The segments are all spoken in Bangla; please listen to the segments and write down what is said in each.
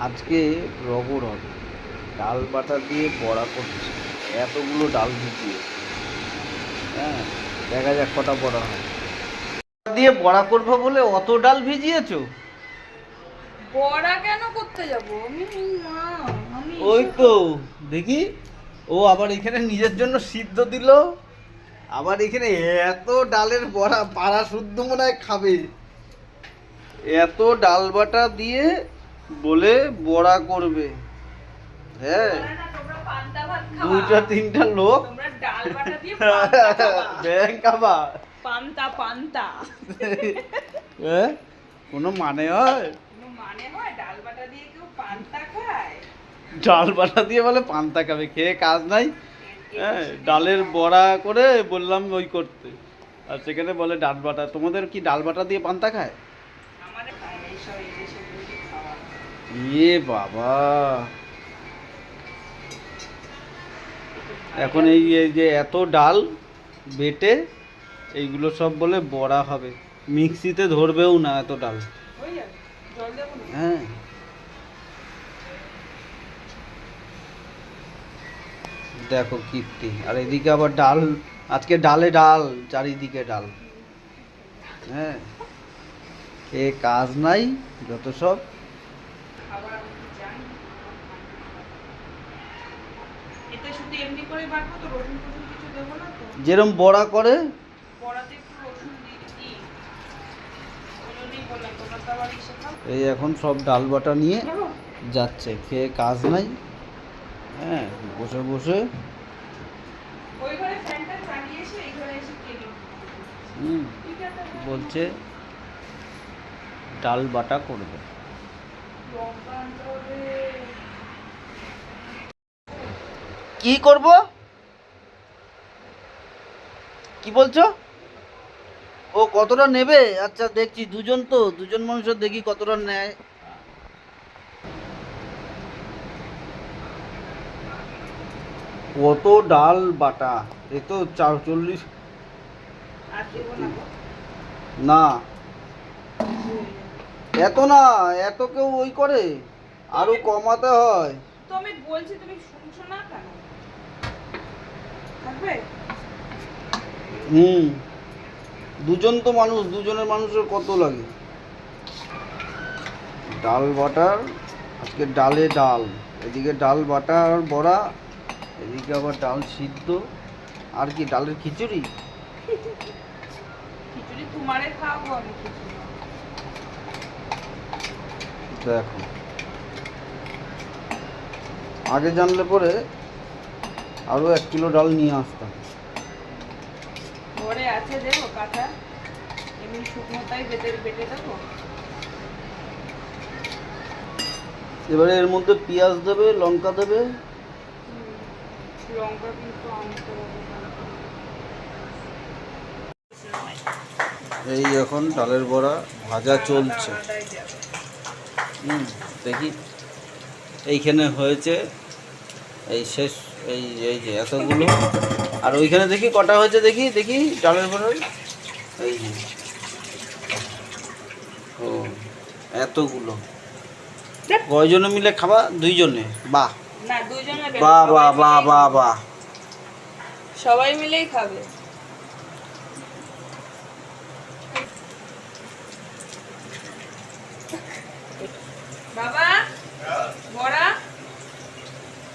আজকে রগর হবে, ডাল বাটা দিয়ে বড়া করছে, এতগুলো ডাল ভিজিয়ে। হ্যাঁ, দেখা যাক কটা বড়া হয়। দিয়ে বড়া করবো বলে অত ডাল ভিজিয়েছো? বড়া কেন করতে যাব আমি? মা, আমি ওই এসে তো দেখি, ও আবার এখানে নিজের জন্য সিদ্ধ দিল, আবার এখানে এত ডালের বড়া, পাড়া শুদ্ধ মনে হয় খাবে। এত ডাল বাটা দিয়ে বলে বড়া করবে। হ্যাঁ, বড়া না, তোমরা পান্তা ভাত খাওয়া। দুইটা তিনটা লোক তোমরা ডাল বাটা দিয়ে পান্তা খাওয়া। ব্যাং খাবা। পান্তা পান্তা। হ্যাঁ, কোনো মানে হয়? কোনো মানে হয় ডাল বাটা দিয়ে কেউ পান্তা খায়? ডাল বাটা দিয়ে বলে পান্তা খাবে, খেয়ে কাজ নাই। হ্যাঁ, ডালের বড়া করে বললাম ওই করতে, আর সেখানে বলে ডাল বাটা। তোমাদের কি ডাল বাটা দিয়ে পান্তা খায়? আমাদের খায় না, এইসব এই যে সেগুলো কি খাওয়া। ইয়ে বাবা, এখন এই যে এত ডাল বেটে এইগুলো সব বলে বড়া হবে, মিক্সিতে ধরবেও না এত ডাল। হয়ে যাবে, জল দেবো না? হ্যাঁ, দেখো কীর্তি, আর এদিকে আবার ডাল, আজকে ডালে ডাল, চারিদিকে ডাল। হ্যাঁ, এ কাজ নাই, যত সব। খাবার আমি কি জানি? এতে শুধু এমনি করে বাটবো তো, রসুন টসুন কিছু দেবো না তো? যেরম বড়া করে। বড়াতে একটু রসুন দিই। ওই জন্যই বললাম, তোমরা তো আবার এসে খাও। এই এখন সব ডাল বাটা নিয়ে যাচ্ছে, খেয়ে কাজ নাই। হ্যাঁ, বসে বসে ওই ঘরে ফ্যানটা চালিয়ে এসে এই ঘরে এসে খেলো। ঠিক আছে। বলছে ডাল বাটা করবে। লঙ্কা আনতে হবে। কি করব? কি বলছো? ও কতটা নেবে? আচ্ছা দেখছি, দুজন তো, দুজন মানুষের দেখি কতটা নেয়। কত ডাল বাটা, এ তো 40। আর দেবো না গো। না, এত না, এত কেউ ওই করে, আরো কমাতে হয়। তো আমি বলছি, তুমি শুনছো না কেন? থাকবে? হুম, দুজন তো মানুষ, দুজনের মানুষের কত লাগে? ডাল বাটার, আজকে ডালে ডাল, এদিকে ডাল বাটা আর বড়া, এদিকে আবার ডাল সিদ্ধ, আর কি ডালের খিচুড়ি। খিচুড়ি তোমারে খাওয়াবো আমি খিচুড়ি। দেখো, আগে জানলে পরে আরো 1 কিলো ডাল নিয়ে আসতাম। ঘরে আছে, দেবো কাঁচা, এমনি শুকনো তাই বেটে বেটে দেবো। এবারে এর মধ্যে পেঁয়াজ দেবে, লঙ্কা দেবে। লঙ্কা কিন্তু আনতে হবে। এই এখন ডালের বড়া ভাজা চলছে। আদায় যাবে। দেখি, এইখানে হয়েছে এই শেষ, এই এই যে এতগুলো, আর ওইখানে দেখি কটা হয়েছে, দেখি দেখি ডালের বড়া, এই যে, ও এতগুলো। কয়জনে মিলে খাবা? 2 জনে? বাহ না, দুইজনে দেবো, বাহ সবাই বাহ বাহ মিলেই বাহ খাবে। বাহ। সবাই মিলেই খাবে। বাবা, বড়া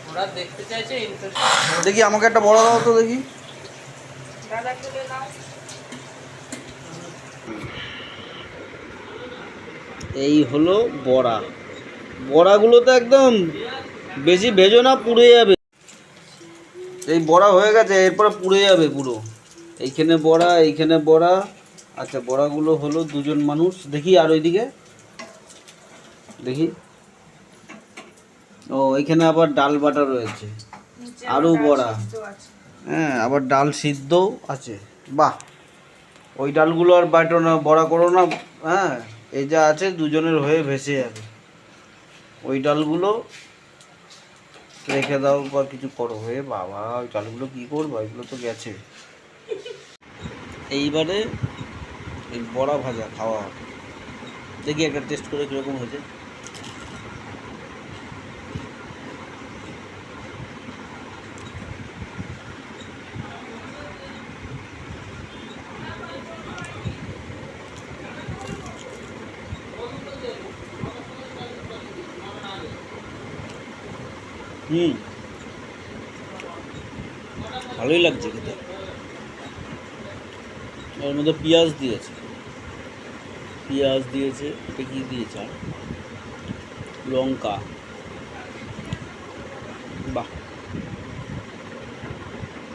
ওরা দেখতে চাইছে ইন্টারেস্ট। দেখি আমাকে একটা বড়া দাও তো দেখি। দাদা তুলে নাও। এই হলো বড়া, বড়াগুলো তো একদম বেশি ভেজো না, পুড়ে যাবে। এই বড়া হয়ে গেছে, এরপরে পুড়ে যাবে পুরো। এইখানে বড়া, এইখানে বড়া। আচ্ছা, বড়াগুলো হলো 2জন মানুষ। দেখি আর ওইদিকে দেখি, ও এইখানে আবার ডাল বাটা রয়েছে, নিচে আরও আবার ডাল বড়া। সিদ্ধ আছে। হ্যাঁ, আবার ডাল সিদ্ধও আছে। বাহ, ওই ডালগুলো আর বাটো না, বড়া করো না। হ্যাঁ, এই যা আছে 2জনের হয়ে ভেসে যাবে। ওই ডালগুলো রেখে দাও বা কিছু করো। হে বাবা, ওই ডালগুলো কী করবো? এগুলো তো গেছে। এইবারে এই বড়া ভাজা খাওয়া হবে। দেখি একটা টেস্ট করে কীরকম হয়েছে। হুম, ভালোই লাগছে খেতে। এর মধ্যে পেঁয়াজ দিয়েছে, এটা কি দিয়েছে আর লঙ্কা। বাহ,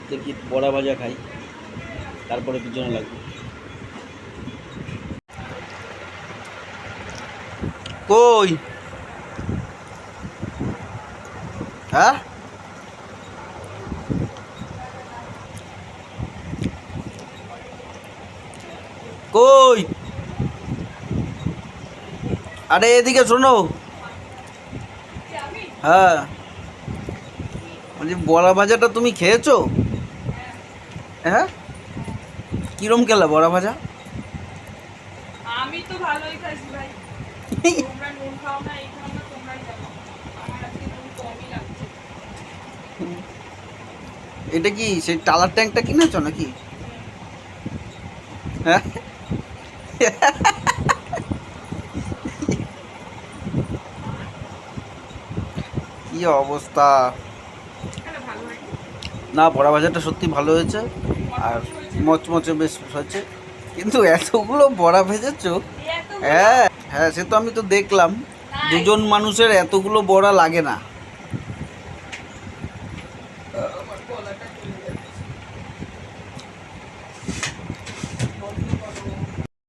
দেখি বড়া ভাজা খাই, তারপরে পিছনে লাগবে। কই? হ্যাঁ, কই? আরে এদিকে শোনো। হ্যাঁ, বলছি বড়া ভাজাটা তুমি খেয়েছো? হ্যাঁ, কিরম খেলা বড়া ভাজা? আমি তো ভালোই খাইছি ভাই। তোমরা নুন খাও না, এই খাও না, তোমরাই জানো। আমার আজকে নুন কমই লাগছে। এটা কি সেই টালার ট্যাঙ্কটা কিনেছো নাকি? হ্যাঁ, কি অবস্থা! কেন ভালো হয়নি? না, বড়া ভাজাটা সত্যি ভালো হয়েছে, আর মচমচে হয়েছে? মচমচে বেশ হয়েছে, কিন্তু এতগুলো বড়া ভেজেছো? এই এতগুলো? হ্যাঁ হ্যাঁ, সে তো আমি তো দেখলাম, নাই। দুজন মানুষের এতগুলো বড়া লাগে না।